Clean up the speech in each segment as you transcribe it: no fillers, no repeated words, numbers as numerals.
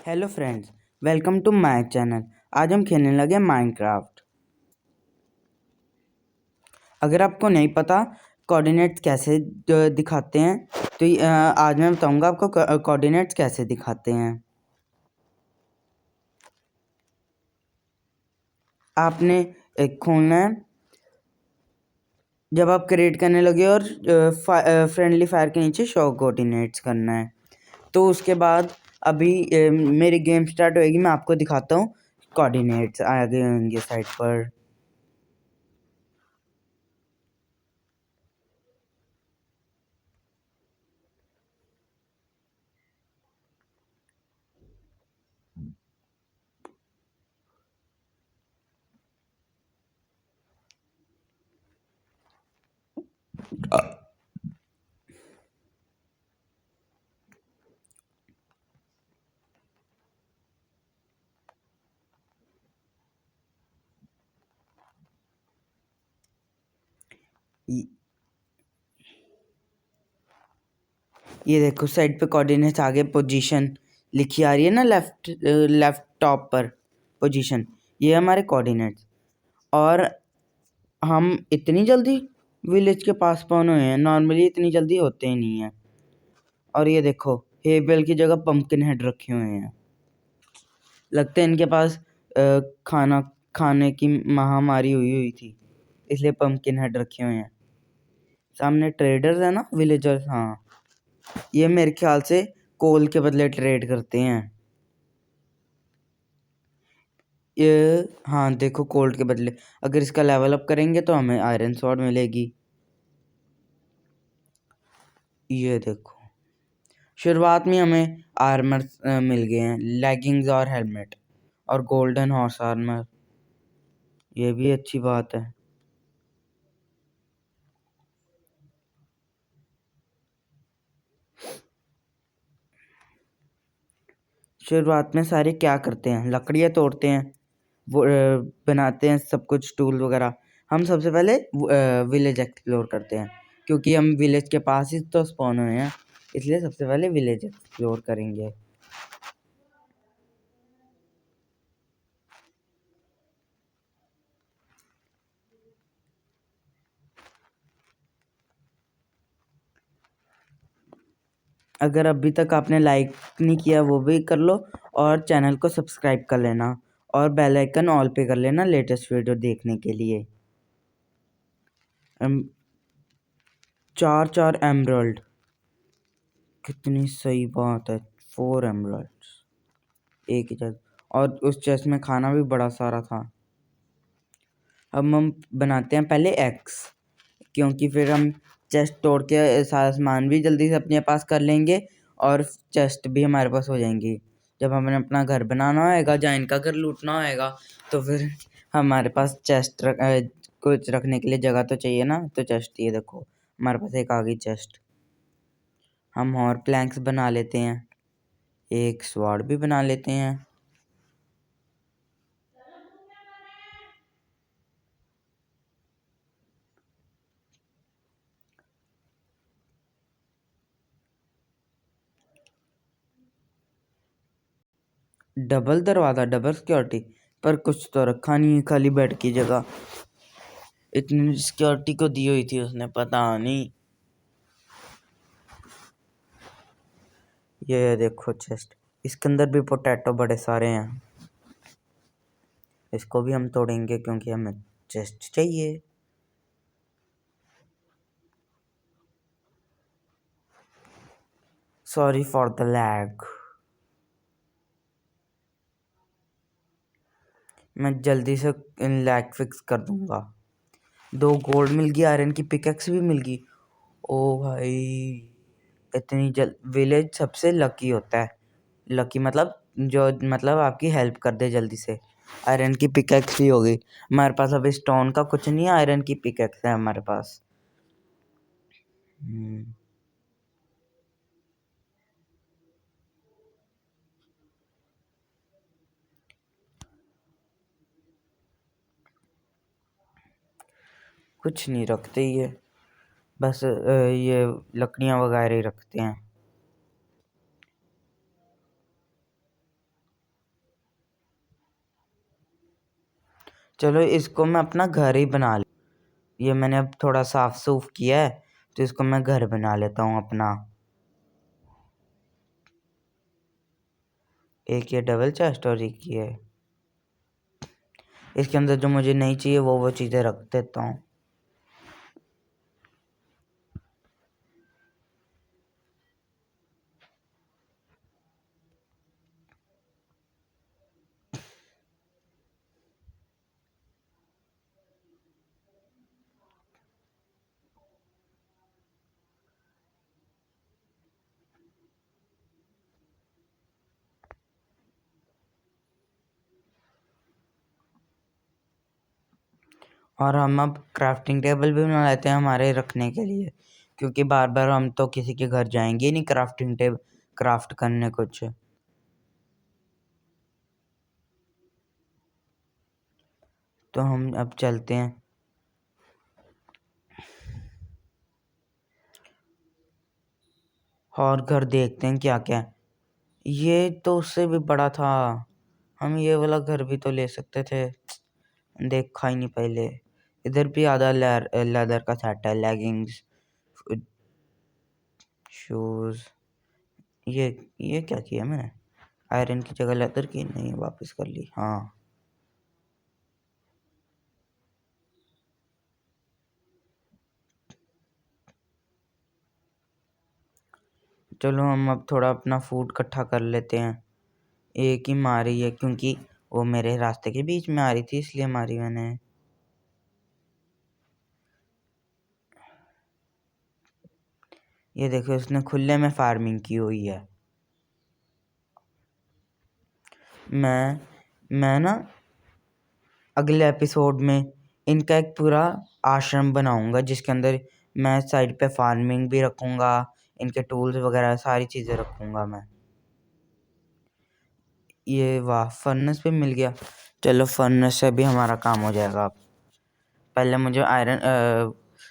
Hello friends, welcome to my channel. आज हम खेलने लगे माइनक्राफ्ट। अगर आपको नहीं पता कोऑर्डिनेट्स कैसे दिखाते हैं तो आज मैं बताऊंगा आपको कोऑर्डिनेट्स कैसे दिखाते हैं। आपने एक खोलना है जब आप क्रिएट करने लगे और फ्रेंडली फायर के नीचे शो कोऑर्डिनेट्स करना है। तो उसके बाद अभी मेरी गेम स्टार्ट होएगी, मैं आपको दिखाता हूँ कोऑर्डिनेट्स आगे होंगे साइड पर। ये देखो साइड पे कोऑर्डिनेट्स आगे पोजीशन लिखी आ रही है ना, लेफ्ट टॉप पर पोजीशन, ये हमारे कोऑर्डिनेट्स। और हम इतनी जल्दी विलेज के पास पहुंच हुए हैं, नॉर्मली इतनी जल्दी होते ही नहीं है। और ये देखो हेबल की जगह पंपकिन हेड रखे हुए हैं, लगते हैं इनके पास खाना खाने की महामारी हुई हुई थी, इसलिए पंपकिन हेड रखे हुए हैं। सामने ट्रेडर्स है ना, विलेजर्स, हाँ, ये मेरे ख्याल से कोल के बदले ट्रेड करते हैं। ये हाँ देखो, कोल्ड के बदले अगर इसका लेवल अप करेंगे तो हमें आयरन स्वॉर्ड मिलेगी। ये देखो शुरुआत में हमें आर्मर मिल गए हैं, लेगिंग्स और हेलमेट और गोल्डन हॉर्स आर्मर, ये भी अच्छी बात है। शुरुआत में सारे क्या करते हैं, लकड़ियाँ तोड़ते हैं, वो बनाते हैं सब कुछ टूल वगैरह। हम सबसे पहले विलेज एक्सप्लोर करते हैं, क्योंकि हम विलेज के पास ही तो स्पॉन हुए हैं, इसलिए सबसे पहले विलेज एक्सप्लोर करेंगे। अगर अभी तक आपने लाइक नहीं किया वो भी कर लो, और चैनल को सब्सक्राइब कर लेना और बेल आइकन ऑल पे कर लेना लेटेस्ट वीडियो देखने के लिए। 4 एमरल्ड, कितनी सही बात है, 4 एमरल्ड्स एक ही चेस्ट, और उस चेस्ट में खाना भी बड़ा सारा था। अब हम बनाते हैं पहले एक्स, क्योंकि फिर हम चेस्ट तोड़ के सारा सामान भी जल्दी से अपने पास कर लेंगे और चेस्ट भी हमारे पास हो जाएंगी। जब हमें अपना घर बनाना होएगा, जहाँ इनका घर लूटना होएगा, तो फिर हमारे पास कुछ रखने के लिए जगह तो चाहिए ना, तो चेस्ट, ये देखो हमारे पास एक आ गई चेस्ट। हम और प्लैंक्स बना लेते हैं, एक स्वॉर्ड भी बना लेते हैं। डबल दरवाज़ा, डबल सिक्योरिटी, पर कुछ तो रखा नहीं है, खाली बेड की जगह इतनी सिक्योरिटी को दी हुई थी उसने, पता नहीं। ये देखो चेस्ट, इसके अंदर भी पोटैटो बड़े सारे हैं, इसको भी हम तोड़ेंगे क्योंकि हमें चेस्ट चाहिए। सॉरी फॉर द लैग, मैं जल्दी से लैग फिक्स कर दूंगा। 2 गोल्ड मिल गई, आयरन की पिकैक्स भी मिल गई। ओ भाई, इतनी विलेज सबसे लकी होता है, लकी मतलब जो मतलब आपकी हेल्प कर दे जल्दी से। आयरन की पिकैक्स भी हो गई हमारे पास, अब स्टोन का कुछ नहीं है, आयरन की पिकैक्स है हमारे पास। कुछ नहीं रखते ये, बस ये लकड़ियाँ वगैरह ही रखते हैं। चलो इसको मैं अपना घर ही बना ले। ये मैंने अब थोड़ा साफ सूफ किया है, तो इसको मैं घर बना लेता हूँ अपना। एक ये डबल चेस्ट और एक ये। इसके अंदर जो मुझे नहीं चाहिए वो चीज़ें रख देता हूँ। और हम अब क्राफ्टिंग टेबल भी बना लेते हैं हमारे रखने के लिए, क्योंकि बार बार हम तो किसी के घर जाएंगे नहीं क्राफ्टिंग टेबल क्राफ्ट करने कुछ। तो हम अब चलते हैं और घर देखते हैं क्या क्या है। ये तो उससे भी बड़ा था, हम ये वाला घर भी तो ले सकते थे, देखा ही नहीं पहले। इधर भी आधा लेदर का सेट है, लेगिंग्स, शूज। ये क्या किया मैंने, आयरन की जगह लेदर की, नहीं वापस कर ली। हाँ चलो हम अब थोड़ा अपना फूड इकट्ठा कर लेते हैं। एक ही मारी है क्योंकि वो मेरे रास्ते के बीच में आ रही थी, इसलिए मारी मैंने। ये देखो उसने खुले में फार्मिंग की हुई है। मैं ना अगले एपिसोड में इनका एक पूरा आश्रम बनाऊंगा, जिसके अंदर मैं साइड पे फार्मिंग भी रखूंगा, इनके टूल्स वगैरह सारी चीज़ें रखूंगा मैं। ये वाह, फर्नेस भी मिल गया। चलो फर्नेस से भी हमारा काम हो जाएगा। पहले मुझे आयरन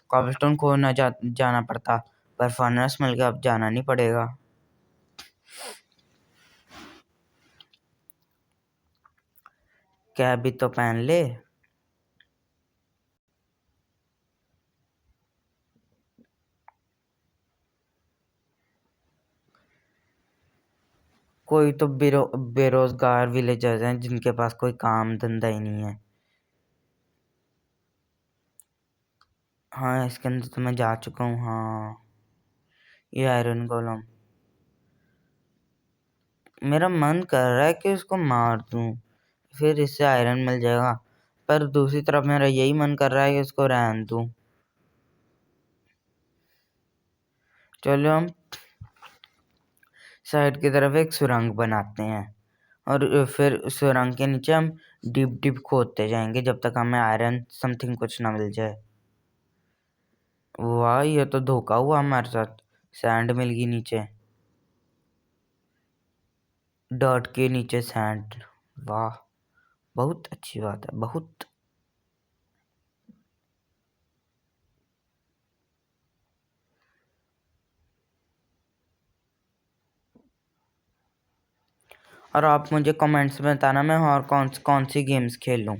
कॉबलस्टोन खोदना जाना पड़ता, पर फर्नेस मिल गया, अब जाना नहीं पड़ेगा। कैप भी तो पहन ले। कोई तो बेरोजगार विलेजर्स हैं जिनके पास कोई काम धंधा ही नहीं है। हाँ इसके अंदर तो मैं जा चुका हूँ। हाँ ये आयरन गोलम, मेरा मन कर रहा है कि उसको मार दूं, फिर इससे आयरन मिल जाएगा, पर दूसरी तरफ मेरा यही मन कर रहा है कि उसको रहने दूं। चलो हम साइड की तरफ एक सुरंग बनाते हैं, और फिर सुरंग के नीचे हम डीप डीप खोदते जाएंगे जब तक हमें आयरन समथिंग कुछ ना मिल जाए। वाह ये तो धोखा हुआ हमारे साथ, सैंड मिल गई नीचे, डर्ट के नीचे सैंड। वाह बहुत अच्छी बात है, बहुत। और आप मुझे कमेंट्स में बताना मैं और कौन सी गेम्स खेल लूँ।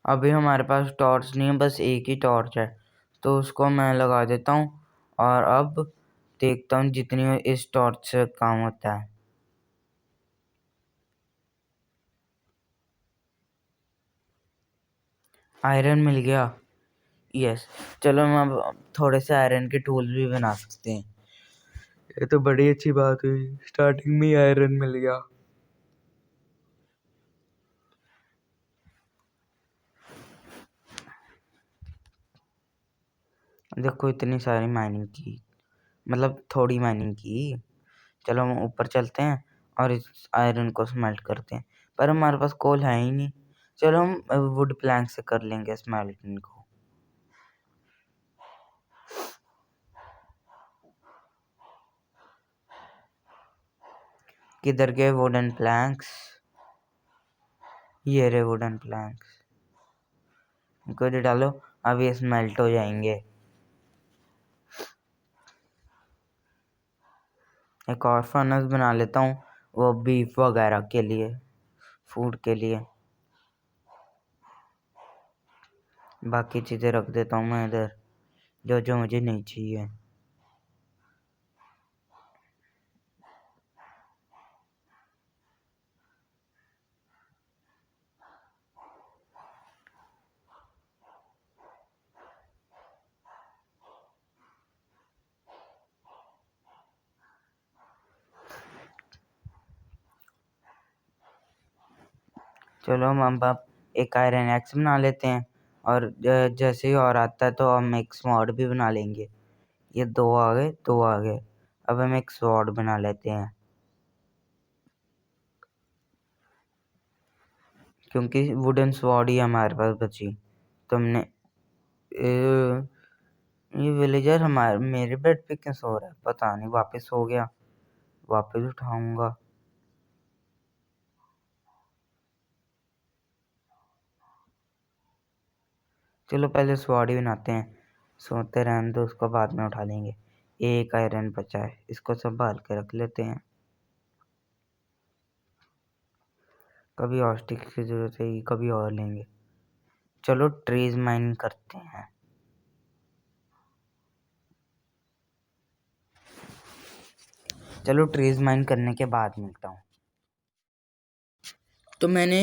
अभी हमारे पास टॉर्च नहीं है, बस एक ही टॉर्च है, तो उसको मैं लगा देता हूँ, और अब देखता हूँ जितनी इस टॉर्च से काम होता है। आयरन मिल गया, यस। चलो हम अब थोड़े से आयरन के टूल्स भी बना सकते हैं। ये तो बड़ी अच्छी बात हुई, स्टार्टिंग में ही आयरन मिल गया। देखो इतनी सारी माइनिंग की, मतलब थोड़ी माइनिंग की। चलो हम ऊपर चलते हैं और इस आयरन को स्मेल्ट करते हैं, पर हमारे पास कोल है ही नहीं। चलो हम वुड प्लैंक से कर लेंगे स्मेल्टिंग को। किधर गए वुडन प्लैंक्स, ये रहे वुडन प्लैंक्स, इनको डालो, अब ये स्मेल्ट हो जाएंगे। एक और फर्नेस बना लेता हूँ, वो बीफ वगैरह के लिए, फूड के लिए। बाकी चीज़ें रख देता हूँ मैं इधर, जो जो मुझे नहीं चाहिए। चलो हम अब एक आयरन एक्स बना लेते हैं, और जैसे ही और आता है तो हम एक स्वॉर्ड भी बना लेंगे। ये 2 आ गए, 2 आ गए। अब हम एक स्वॉर्ड बना लेते हैं, क्योंकि वुडन स्वॉर्ड ही हमारे पास बची। तो हमने ये विलेजर हमारे मेरे बेड पे क्यों सो रहा है, पता नहीं। वापस सो गया, वापस उठाऊंगा। चलो पहले स्वॉर्ड ही बनाते हैं, सोते रहने दो, उसको बाद में उठा लेंगे। एक आयरन बचा है, इसको संभाल के रख लेते हैं, कभी और स्टिक की जरूरत है, कभी और लेंगे। चलो ट्रीज माइनिंग करते हैं। चलो ट्रीज माइन करने के बाद मिलता हूँ। तो मैंने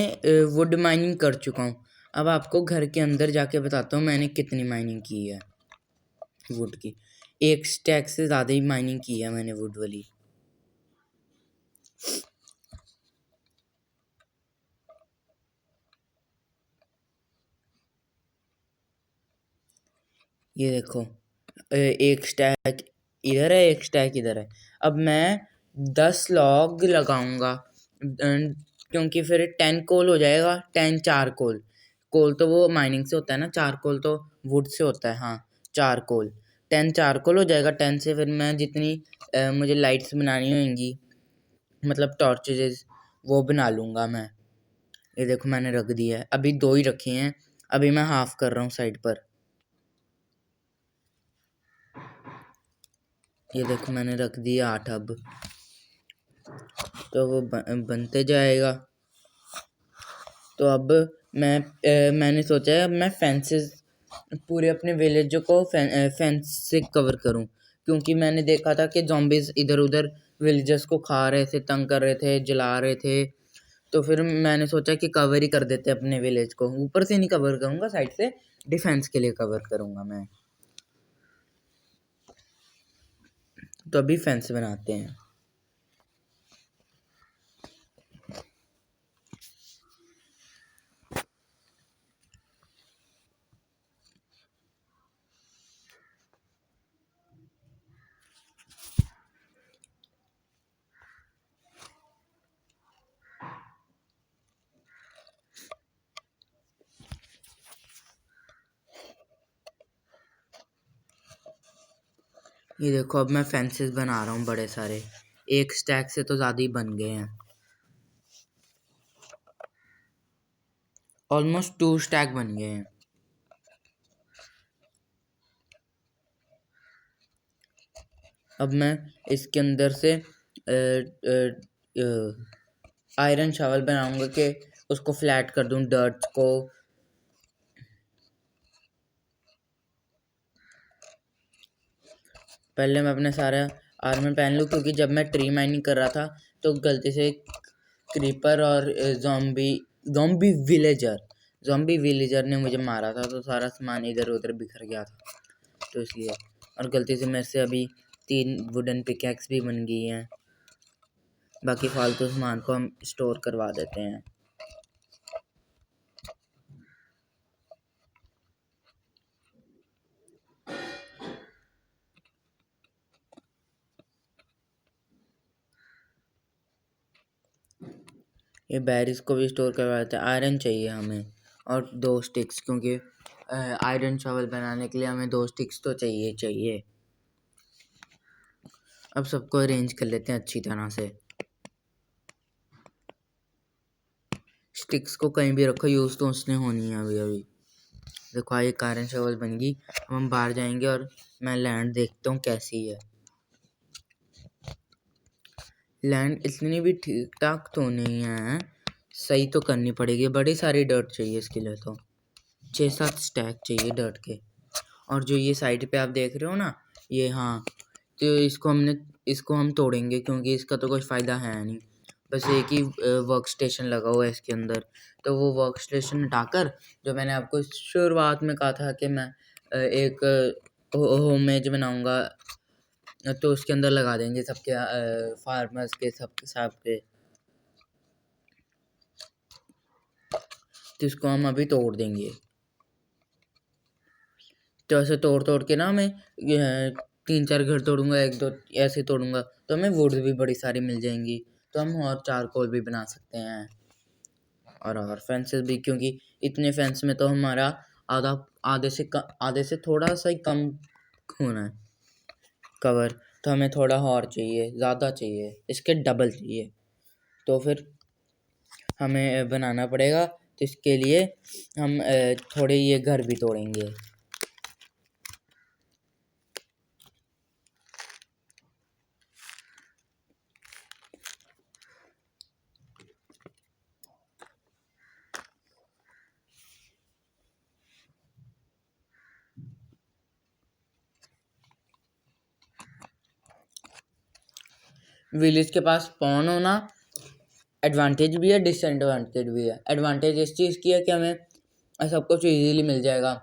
वुड माइनिंग कर चुका हूँ। अब आपको घर के अंदर जाके बताता हूँ मैंने कितनी माइनिंग की है वुड की। 1 स्टैक से ज़्यादा ही माइनिंग की है मैंने वुड वाली। ये देखो, 1 स्टैक इधर है, 1 स्टैक इधर है। अब मैं 10 लॉग लगाऊंगा, क्योंकि फिर 10 कोल हो जाएगा। 10 चारकोल, कोल तो वो माइनिंग से होता है ना, चारकोल तो वुड से होता है। हाँ, चारकोल, 10 चारकोल हो जाएगा। 10 से फिर मैं जितनी मुझे लाइट्स बनानी होंगी, मतलब टॉर्चेस, वो बना लूँगा मैं। ये देखो मैंने रख दिया है, अभी 2 ही रखे हैं, अभी मैं हाफ कर रहा हूँ साइड पर। ये देखो मैंने रख दिया 8। अब तो वो बनते जाएगा। तो अब मैंने सोचा है अब मैं फेंसेस पूरे अपने विलेज को फेंस से कवर करूं, क्योंकि मैंने देखा था कि ज़ॉम्बीज़ इधर उधर विलेजर्स को खा रहे थे, तंग कर रहे थे, जला रहे थे। तो फिर मैंने सोचा कि कवर ही कर देते अपने विलेज को। ऊपर से नहीं कवर करूँगा, साइड से डिफेंस के लिए कवर करूँगा मैं। तो अभी फेंस बनाते हैं। ये देखो अब मैं फेंसेस बना रहा हूँ बड़े सारे, 1 स्टैक से तो ज़्यादा ही बन गए हैं। ऑलमोस्ट 2 स्टैक बन गए हैं। अब मैं इसके अंदर से आयरन शावल बनाऊंगा कि उसको फ्लैट कर दूं, डर्ट को। पहले मैं अपने सारा आर्मर पहन लूँ, क्योंकि जब मैं ट्री माइनिंग कर रहा था तो गलती से क्रीपर और ज़ॉम्बी विलेजर ने मुझे मारा था, तो सारा सामान इधर उधर बिखर गया था, तो इसलिए। और गलती से मेरे से अभी 3 वुडन पिकैक्स भी बन गई हैं। बाकी फालतू सामान को हम स्टोर करवा देते हैं। ये बैरिस को भी स्टोर करवा देते हैं। आयरन चाहिए हमें, और 2 स्टिक्स, क्योंकि आयरन शॉवल बनाने के लिए हमें 2 स्टिक्स तो चाहिए। अब सबको अरेंज कर लेते हैं अच्छी तरह से। स्टिक्स को कहीं भी रखो, यूज़ तो उसने होनी है अभी। देखो एक आयरन शॉवल बन गई। अब हम बाहर जाएंगे और मैं लैंड देखता हूँ कैसी है। लैंड इतनी भी ठीक ठाक तो नहीं है, सही तो करनी पड़ेगी। बड़ी सारी डर्ट चाहिए इसके लिए, तो 6-7 स्टैक चाहिए डर्ट के। और जो ये साइड पे आप देख रहे हो ना, ये, हाँ, तो इसको हम तोड़ेंगे क्योंकि इसका तो कोई फ़ायदा है नहीं। बस एक ही वर्क स्टेशन लगा हुआ है इसके अंदर, तो वो वर्क स्टेशन हटाकर, जो मैंने आपको शुरुआत में कहा था कि मैं एक होममेज बनाऊंगा, तो उसके अंदर लगा देंगे सबके फार्मर्स के सबके। तो इसको हम अभी तोड़ देंगे। तो ऐसे तोड़ तोड़ के ना मैं 3-4 घर तोड़ूंगा, 1-2 ऐसे तोड़ूंगा, तो हमें वुड भी बड़ी सारी मिल जाएंगी। तो हम और चारकोल भी बना सकते हैं, और फेंसेस भी, क्योंकि इतने फेंस में तो हमारा आधे से थोड़ा सा ही कम होना है कवर। तो हमें थोड़ा और चाहिए, ज़्यादा चाहिए, इसके डबल चाहिए। तो फिर हमें बनाना पड़ेगा। तो इसके लिए हम थोड़े ये घर भी तोड़ेंगे। विलेज के पास स्पॉन होना एडवांटेज भी है, डिसएडवांटेज भी है। एडवांटेज इस चीज़ की है कि हमें सब कुछ इजीली मिल जाएगा,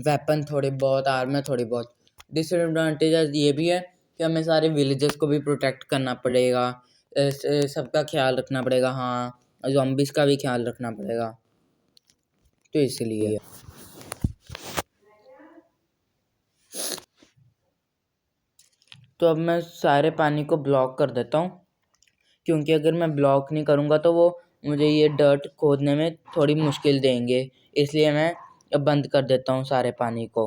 वेपन थोड़ी बहुत, आर्मर थोड़ी बहुत। डिसएडवांटेज ये भी है कि हमें सारे विलेजेस को भी प्रोटेक्ट करना पड़ेगा, सबका ख्याल रखना पड़ेगा, हाँ, ज़ॉम्बिस का भी ख्याल रखना पड़ेगा। तो इसलिए तो अब मैं सारे पानी को ब्लॉक कर देता हूँ, क्योंकि अगर मैं ब्लॉक नहीं करूँगा तो वो मुझे ये डर्ट खोदने में थोड़ी मुश्किल देंगे। इसलिए मैं अब बंद कर देता हूँ सारे पानी को।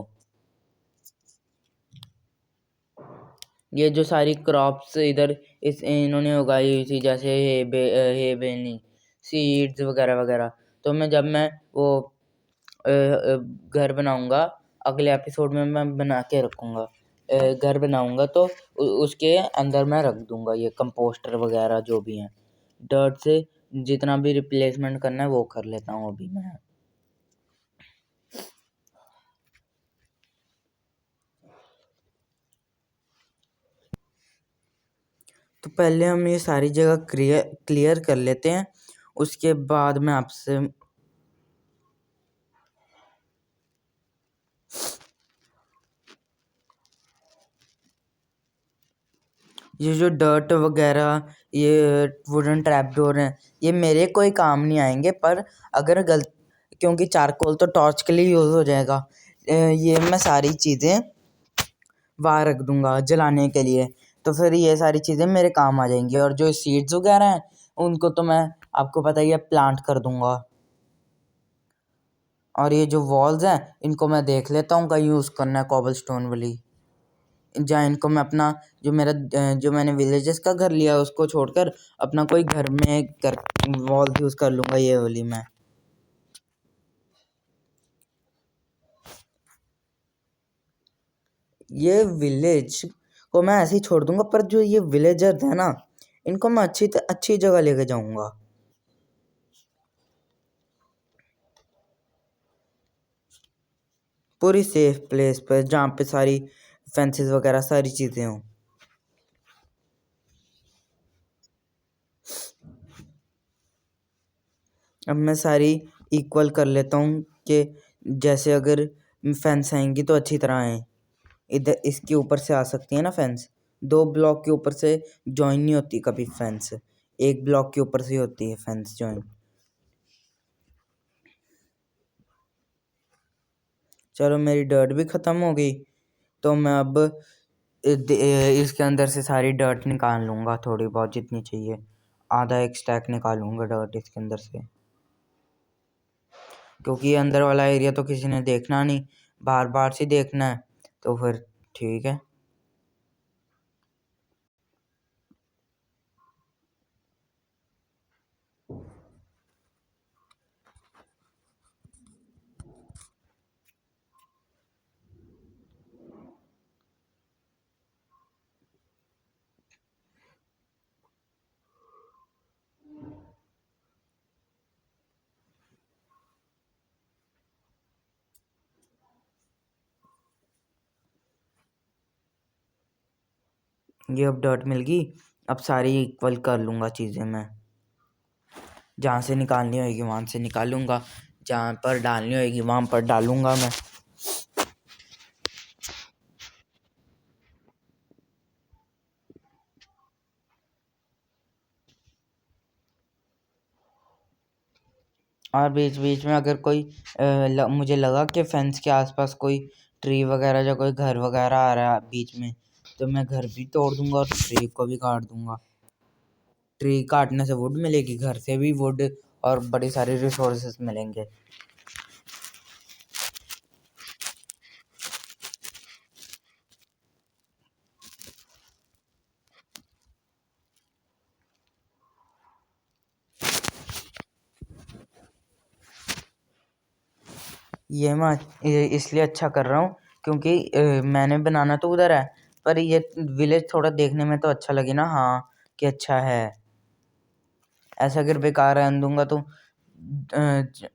ये जो सारी क्रॉप्स इधर इन्होंने उगाई हुई थी, जैसे हे बेनी सीड्स वगैरह वगैरह, तो जब मैं वो घर बनाऊंगा, अगले एपिसोड में मैं बना के रखूँगा। घर बनाऊंगा तो उसके अंदर मैं रख दूंगा ये कंपोस्टर वगैरह जो भी हैं। डर्ट से जितना भी रिप्लेसमेंट करना है वो कर लेता हूँ अभी मैं। तो पहले हम ये सारी जगह क्लियर कर लेते हैं, उसके बाद मैं आपसे ये जो डर्ट वगैरह, ये वुडन ट्रैप डोर हैं, ये मेरे कोई काम नहीं आएंगे, पर अगर क्योंकि चारकोल तो टॉर्च के लिए यूज़ हो जाएगा, ये मैं सारी चीज़ें वहाँ रख दूंगा जलाने के लिए। तो फिर ये सारी चीज़ें मेरे काम आ जाएंगी। और जो सीड्स वगैरह हैं उनको तो मैं, आपको पता ही है, प्लांट कर दूंगा। और ये जो वॉल्स हैं इनको मैं देख लेता हूँ कहीं यूज़ करना है कॉबलस्टोन वाली, जहाँ इनको मैं अपना जो मैंने विलेजेस का घर लिया उसको छोड़कर अपना कोई घर में वॉल यूज़ कर लूँगा ये वाली मैं। ये विलेज को मैं ऐसे ही छोड़ दूंगा, पर जो ये विलेजर्स है ना, इनको मैं अच्छी जगह लेके जाऊंगा। पूरी सेफ प्लेस पर, जहाँ पे सारी फेंसेस वगैरह सारी चीज़ें हों। अब मैं सारी इक्वल कर लेता हूँ कि जैसे अगर फेंस आएंगी तो अच्छी तरह आए। इधर इसके ऊपर से आ सकती है ना फेंस, 2 ब्लॉक के ऊपर से जॉइन नहीं होती कभी फेंस, एक ब्लॉक के ऊपर से होती है फेंस जॉइन। चलो मेरी डर्ट भी ख़त्म हो गई, तो मैं अब इसके अंदर से सारी डर्ट निकाल लूँगा, थोड़ी बहुत जितनी चाहिए, आधा एक स्टैक निकालूंगा डर्ट इसके अंदर से, क्योंकि ये अंदर वाला एरिया तो किसी ने देखना नहीं, बार बार से देखना है, तो फिर ठीक है। ये अब डॉट मिल गई। अब सारी इक्वल कर लूँगा चीज़ें मैं। जहाँ से निकालनी होगी वहाँ से निकालूँगा, जहाँ पर डालनी होगी वहाँ पर डालूँगा मैं। और बीच बीच में अगर कोई मुझे लगा कि फेंस के आसपास कोई ट्री वगैरह या कोई घर वगैरह आ रहा है बीच में, तो मैं घर भी तोड़ दूंगा और ट्री को भी काट दूंगा। ट्री काटने से वुड मिलेगी, घर से भी वुड और बड़ी सारी रिसोर्सेस मिलेंगे। ये मैं इसलिए अच्छा कर रहा हूँ क्योंकि मैंने बनाना तो उधर है, पर ये विलेज थोड़ा देखने में तो अच्छा लगे ना, हाँ कि अच्छा है। ऐसा अगर बेकार रहने दूंगा तो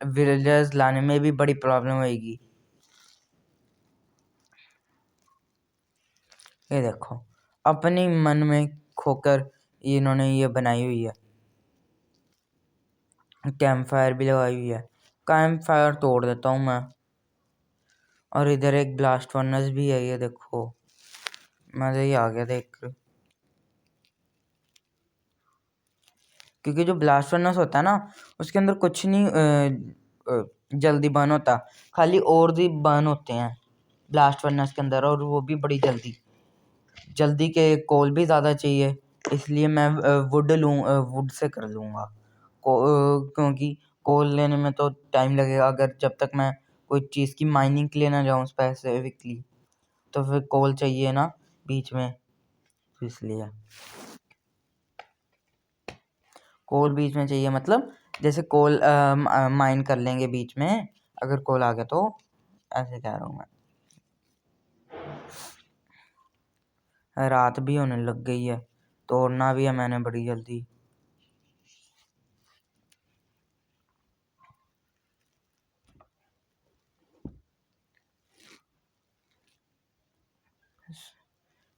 विलेजर्स लाने में भी बड़ी प्रॉब्लम होगी। ये देखो, अपनी मन में खोकर इन्होंने ये बनाई हुई है। कैंप फायर भी लगाई हुई है। कैंप फायर तोड़ देता हूँ मैं। और इधर एक ब्लास्ट फर्नेस भी है, ये देखो, मज़ा ही आ गया देख कर। क्योंकि जो ब्लास्ट फर्नेस होता है ना, उसके अंदर कुछ नहीं जल्दी बर्न होता, खाली और भी बर्न होते हैं ब्लास्ट फर्नेस के अंदर, और वो भी बड़ी जल्दी के कोल भी ज़्यादा चाहिए, इसलिए मैं वुड से कर लूँगा। क्योंकि कोल लेने में तो टाइम लगेगा, अगर जब तक मैं कोई चीज़ की माइनिंग के लिए ना जाऊँ स्पेसिफिकली, तो फिर कोल चाहिए ना बीच में, इसलिए कोल बीच में चाहिए। मतलब जैसे कोल माइन कर लेंगे बीच में, अगर कोल आ गया तो, ऐसे कह रहा हूँ मैं। रात भी होने लग गई है, तोड़ना भी है मैंने बड़ी जल्दी।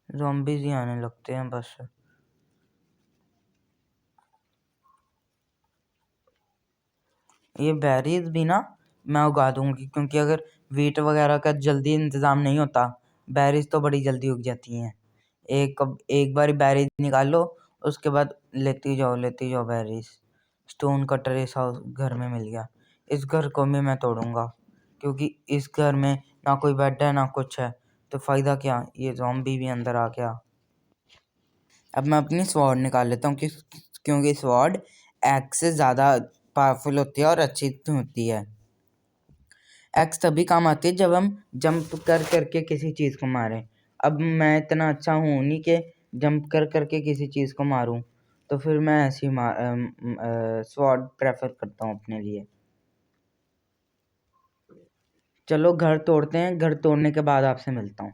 ज़ॉम्बीज़ ही आने लगते हैं बस। ये बेरीज भी ना मैं उगा दूंगी, क्योंकि अगर वीट वगैरह का जल्दी इंतज़ाम नहीं होता, बेरीज तो बड़ी जल्दी उग जाती हैं। एक बार बेरीज निकाल लो, उसके बाद लेती जाओ बेरीज। स्टोन कटर इस हाउस घर में मिल गया। इस घर को भी मैं तोड़ूंगा, क्योंकि इस घर में ना कोई बेड है ना कुछ है, तो फ़ायदा क्या, ये ज़ॉम्बी भी अंदर आ गया। अब मैं अपनी स्वॉर्ड निकाल लेता हूँ, क्योंकि स्वॉर्ड एक्स से ज़्यादा पावरफुल होती है और अच्छी होती है। एक्स तभी काम आती है जब हम जंप कर करके किसी चीज़ को मारें। अब मैं इतना अच्छा हूँ नहीं कि जंप कर करके किसी चीज़ को मारूं, तो फिर मैं ऐसी स्वॉर्ड प्रेफर करता हूँ अपने लिए। चलो घर तोड़ते हैं, घर तोड़ने के बाद आपसे मिलता हूँ।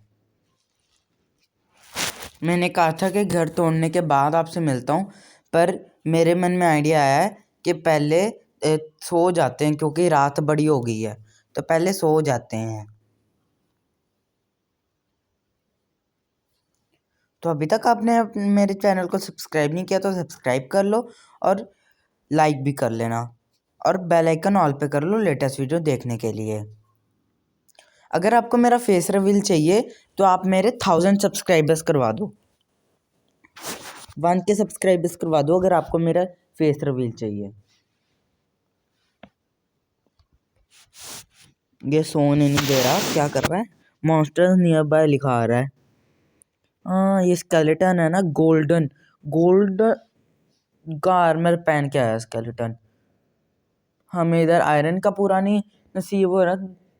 मैंने कहा था कि घर तोड़ने के बाद आपसे मिलता हूँ, पर मेरे मन में आइडिया आया है कि पहले सो जाते हैं, क्योंकि रात बड़ी हो गई है, तो पहले सो जाते हैं। तो अभी तक आपने मेरे चैनल को सब्सक्राइब नहीं किया तो सब्सक्राइब कर लो, और लाइक भी कर लेना, और बेल आइकन ऑल पे कर लो लेटेस्ट वीडियो देखने के लिए। अगर आपको मेरा फेस रिवील चाहिए तो आप मेरे 1000 सब्सक्राइबर्स करवा दो, 1K सब्सक्राइबर्स करवा दो अगर आपको मेरा फेस रिवील चाहिए। ये सोने नहीं दे रहा, क्या कर रहा है, मॉन्स्टर्स नियर बाय लिखा आ रहा है। हाँ, ये स्केलेटन है ना, गोल्ड का आर्मर पहन के आया स्केलेटन। हमें इधर आयरन का पूरा नहीं नसीब हो रहा,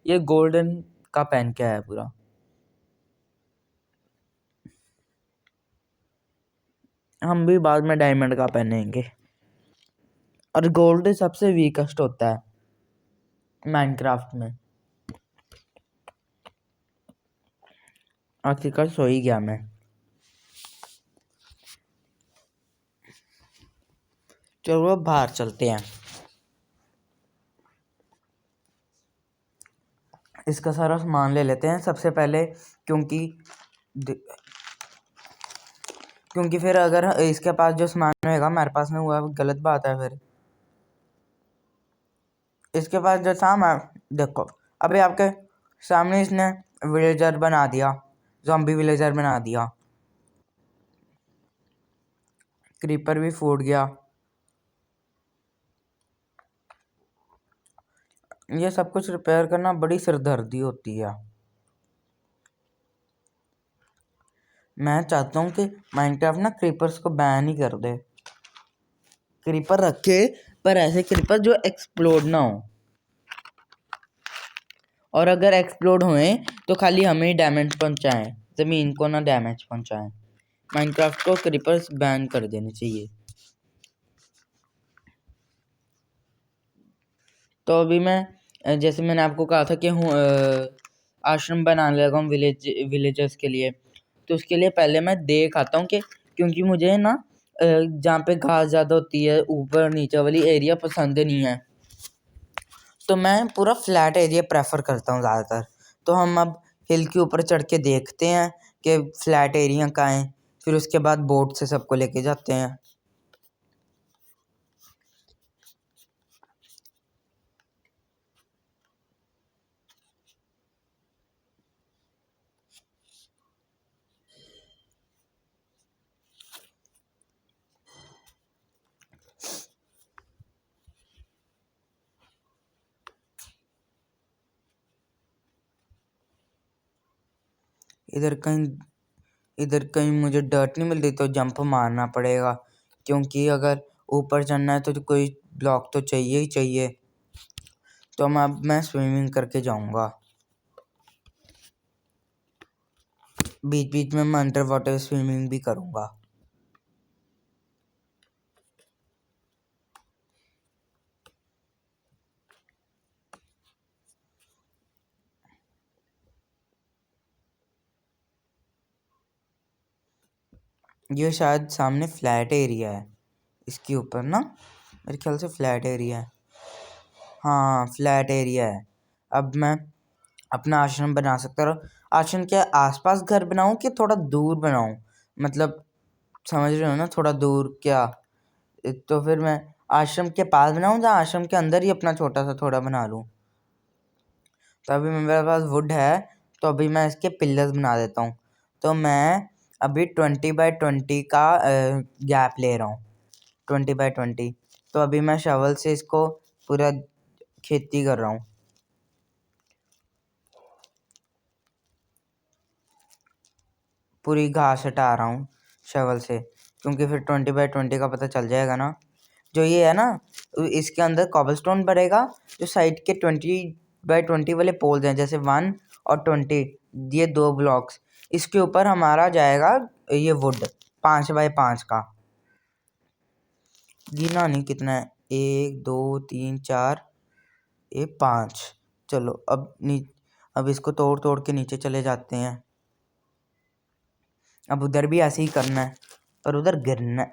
ये गोल्डन का पहन के आया पूरा। हम भी बाद में डायमंड का पहनेंगे। और गोल्ड सबसे वीकेस्ट होता है माइनक्राफ्ट में। आखिरकार सो ही गया मैं। चलो अब बाहर चलते हैं, इसका सारा सामान ले लेते हैं सबसे पहले, क्योंकि क्योंकि फिर अगर इसके पास जो सामान रहेगा हमारे पास नहीं हुआ, गलत बात है। फिर इसके पास जो था, मैं देखो अभी आपके सामने इसने विलेजर बना दिया, ज़ॉम्बी विलेजर बना दिया, क्रीपर भी फूट गया। ये सब कुछ रिपेयर करना बड़ी सिरदर्दी होती है। मैं चाहता हूँ कि माइनक्राफ्ट ना क्रीपर्स को बैन ही कर दे। क्रीपर रखे, पर ऐसे क्रीपर जो एक्सप्लोड ना हो, और अगर एक्सप्लोड हुए तो खाली हमें ही डैमेज पहुंचाएं, ज़मीन को ना डैमेज पहुंचाएं। माइनक्राफ्ट को क्रीपर्स बैन कर देने चाहिए। तो अभी मैं जैसे मैंने आपको कहा था कि आश्रम बनाने लगा हूँ विलेजर्स के लिए। तो उसके लिए पहले मैं देख आता हूँ कि, क्योंकि मुझे ना जहाँ पे घास ज़्यादा होती है ऊपर नीचे वाली एरिया पसंद नहीं है, तो मैं पूरा फ्लैट एरिया प्रेफर करता हूँ ज़्यादातर। तो हम अब हिल के ऊपर चढ़ के देखते हैं कि फ्लैट एरिया कहाँ है, फिर उसके बाद बोट से सबको लेके जाते हैं। इधर कहीं मुझे डर्ट नहीं मिल रही तो जंप मारना पड़ेगा, क्योंकि अगर ऊपर चढ़ना है तो कोई ब्लॉक तो चाहिए ही चाहिए। तो मैं स्विमिंग करके जाऊंगा। बीच बीच में मैं अंडर वाटर स्विमिंग भी करूंगा। ये शायद सामने फ्लैट एरिया है, इसके ऊपर ना मेरे ख्याल से फ्लैट एरिया है। हाँ फ्लैट एरिया है। अब मैं अपना आश्रम बना सकता हूँ। आश्रम के आसपास घर बनाऊँ कि थोड़ा दूर बनाऊँ, मतलब समझ रहे हो ना, थोड़ा दूर क्या। तो फिर मैं आश्रम के पास बनाऊँ या आश्रम के अंदर ही अपना छोटा सा थोड़ा बना लूँ। तो अभी मेरे पास वुड है, तो अभी मैं इसके पिलर्स बना देता हूँ। तो मैं अभी 20x20 का गैप ले रहा हूँ, 20x20। तो अभी मैं शवल से इसको पूरा खेती कर रहा हूँ, पूरी घास हटा रहा हूँ शवल से, क्योंकि फिर 20x20 का पता चल जाएगा ना। जो ये है ना, इसके अंदर कॉबलस्टोन भरेगा, जो साइड के 20x20 वाले पोल्स हैं, जैसे 1 और 20, ये 2 ब्लॉक्स, इसके ऊपर हमारा जाएगा ये वुड 5x5 का। गिना नहीं कितना है, 1 2 3 4 5। चलो अब इसको तोड़ तोड़ के नीचे चले जाते हैं। अब उधर भी ऐसे ही करना है, पर उधर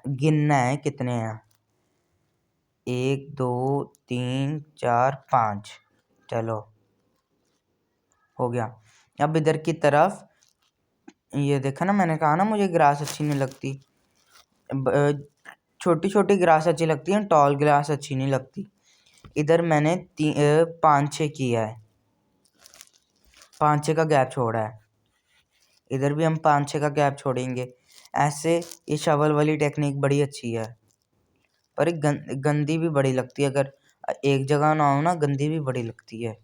गिनना है कितने हैं। 1 2 3 4 5। चलो हो गया। अब इधर की तरफ, ये देखा ना, मैंने कहा ना मुझे ग्रास अच्छी नहीं लगती। छोटी छोटी ग्रास अच्छी लगती है, टॉल ग्रास अच्छी नहीं लगती। इधर मैंने 5-6 किया है, 5-6 का गैप छोड़ा है। इधर भी हम 5-6 का गैप छोड़ेंगे। ऐसे ये शवल वाली टेक्निक बड़ी अच्छी है, पर एक गंदी भी बड़ी लगती है। अगर एक जगह ना हो ना, गंदी भी बड़ी लगती है।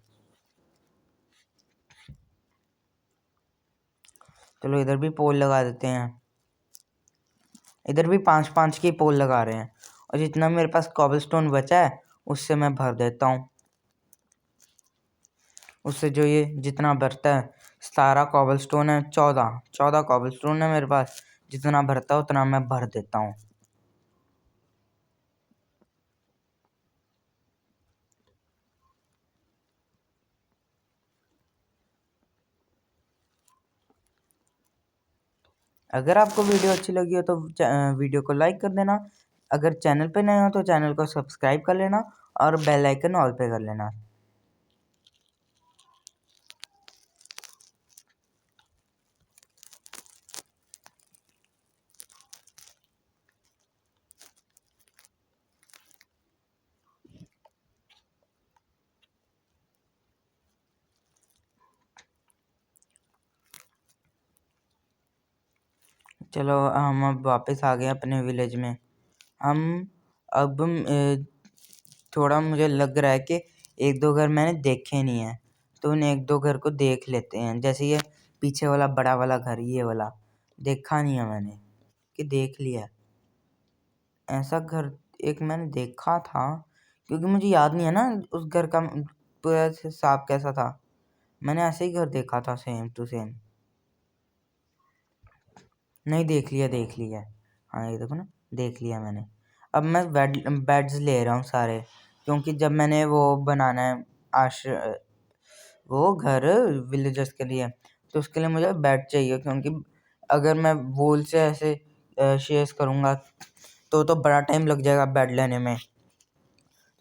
चलो इधर भी पोल लगा देते हैं। इधर भी 5-5 की पोल लगा रहे हैं, और जितना मेरे पास कॉबलस्टोन बचा है उससे मैं भर देता हूँ। उससे जो ये जितना भरता है, 17 कॉबलस्टोन है, 14 कॉबलस्टोन है मेरे पास, जितना भरता है उतना मैं भर देता हूँ। अगर आपको वीडियो अच्छी लगी हो तो वीडियो को लाइक कर देना। अगर चैनल पे नए हो तो चैनल को सब्सक्राइब कर लेना, और बेल आइकन ऑल पे कर लेना। चलो हम अब वापस आ गए अपने विलेज में। हम अब थोड़ा मुझे लग रहा है कि एक दो घर मैंने देखे नहीं है, तो उन एक दो घर को देख लेते हैं। जैसे ये पीछे वाला बड़ा वाला घर, ये वाला देखा नहीं है मैंने, कि देख लिया है। ऐसा घर एक मैंने देखा था, क्योंकि मुझे याद नहीं है ना उस घर का पूरा हिसाब कैसा था। मैंने ऐसे ही घर देखा था सेम टू सेम। नहीं, देख लिया। हाँ ये देखो ना, देख लिया मैंने। अब मैं बेड्स ले रहा हूँ सारे, क्योंकि जब मैंने वो बनाना है वो घर विलेजर्स के लिए, तो उसके लिए मुझे बेड चाहिए। क्योंकि अगर मैं वॉल से ऐसे शेयर्स करूँगा तो बड़ा टाइम लग जाएगा बेड लेने में।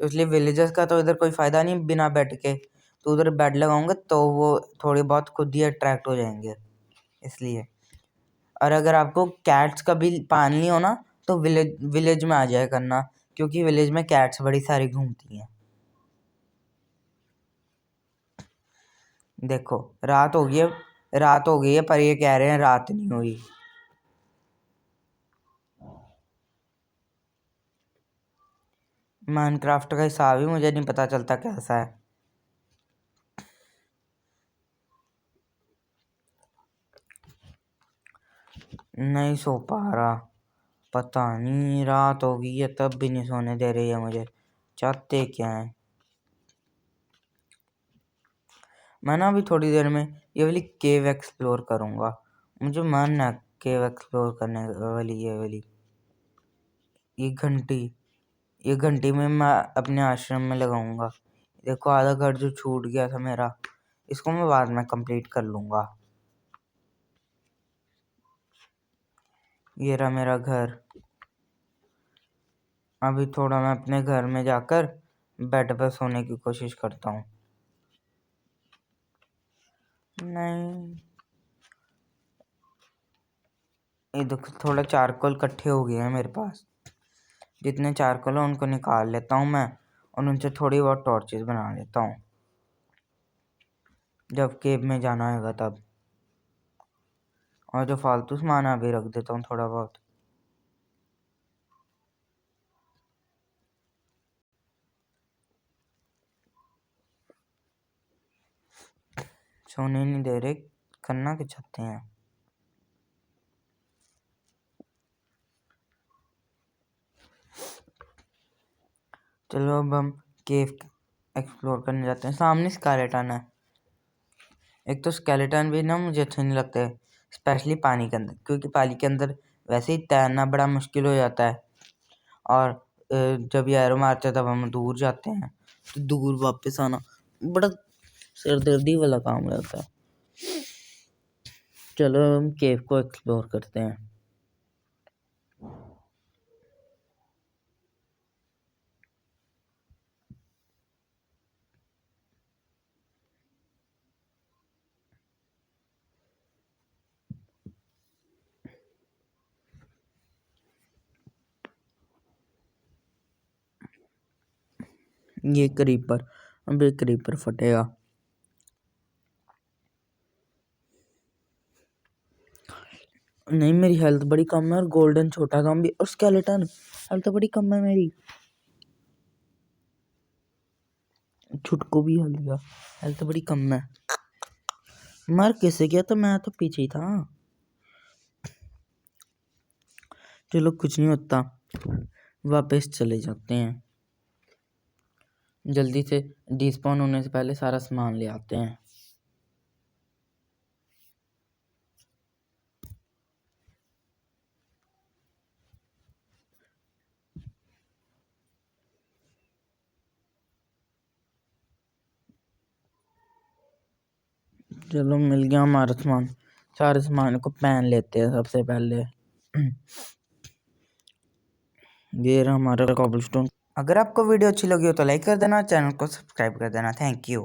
तो इसलिए विलेजर्स का तो इधर कोई फ़ायदा नहीं बिना बेड के, तो उधर बेड लगाऊंगा तो वो थोड़ी बहुत खुद ही अट्रैक्ट हो जाएंगे, इसलिए। और अगर आपको कैट्स का भी पालनी हो ना, तो विलेज में आ जाया करना, क्योंकि विलेज में कैट्स बड़ी सारी घूमती हैं। देखो रात हो गई है, पर ये कह रहे हैं रात नहीं हुई। माइनक्राफ्ट का हिसाब ही मुझे नहीं पता चलता कैसा है। नहीं सो पा रहा, पता नहीं, रात हो गई है तब भी नहीं सोने दे रही है मुझे। चाहते क्या है? मैं ना अभी थोड़ी देर में ये वाली केव एक्सप्लोर करूँगा। मुझे मन है केव एक्सप्लोर करने वाली। ये घंटी में मैं अपने आश्रम में लगाऊंगा। देखो आधा घर जो छूट गया था मेरा, इसको मैं बाद में कंप्लीट कर लूँगा। ये रहा मेरा घर। अभी थोड़ा मैं अपने घर में जाकर बेड पर सोने की कोशिश करता हूँ। नहीं, ये देखो थोड़ा चारकोल इकट्ठे हो गए हैं मेरे पास। जितने चारकोल हैं उनको निकाल लेता हूँ मैं, और उनसे थोड़ी बहुत टॉर्चेस बना लेता हूँ जब केव में जाना होगा तब। और जो फालतू सामान है अभी रख देता हूँ थोड़ा बहुत। सोने नहीं दे रहे, करना क्या चाहते हैं? चलो अब हम केव एक्सप्लोर करने जाते हैं। सामने स्केलेटन है। एक तो स्केलेटन भी ना मुझे अच्छे नहीं लगते, स्पेशली पानी के अंदर, क्योंकि पानी के अंदर वैसे ही तैरना बड़ा मुश्किल हो जाता है। और जब ये एरो मारते हैं तब हम दूर जाते हैं, तो दूर वापस आना बड़ा सिरदर्दी वाला काम हो जाता है। चलो हम केव को एक्सप्लोर करते हैं। ये क्रीपर, अब ये क्रीपर फटेगा। नहीं, मेरी हेल्थ बड़ी कम है, और गोल्डन छोटा काम भी, और स्केलेटन हेल्थ बड़ी कम है मेरी। छुटको भी हल गया, हेल्थ बड़ी कम है। मर कैसे गया? तो मैं तो पीछे ही था। चलो कुछ नहीं होता, वापस चले जाते हैं। जल्दी से डिस्पॉन होने से पहले सारा सामान ले आते हैं। चलो मिल गया हमारा सामान। सारे सामान को पहन लेते हैं सबसे पहले। ये रहा हमारा कॉबलस्टोन। अगर आपको वीडियो अच्छी लगी हो तो लाइक कर देना, चैनल को सब्सक्राइब कर देना। Thank you.